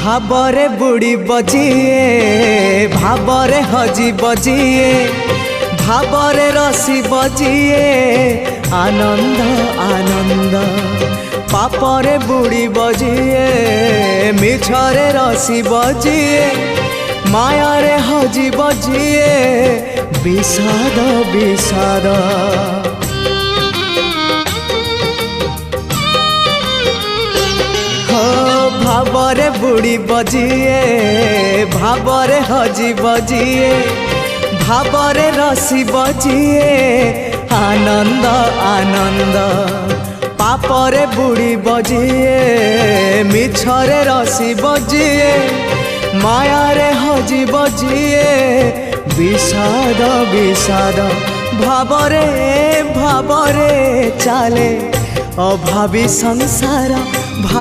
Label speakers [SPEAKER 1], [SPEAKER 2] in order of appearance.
[SPEAKER 1] भावरे बुड़ी बजिए भावरे हजी बजिए भावरे रसी बजिए आनंद आनंद पापरे बुड़ी बजिए मिछरे रसी बजिए मायारे हजी बजिए विषाद विषाद भावरे बुड़ी बजिए भावरे हजी बजिए भावरे रसी बजिए आनंद आनंद पापरे बुड़ी बजिए मिछरे रसी बजिए मायारे हजी बजिए विषाद विषाद भावरे भावरे चाले अभावी संसार।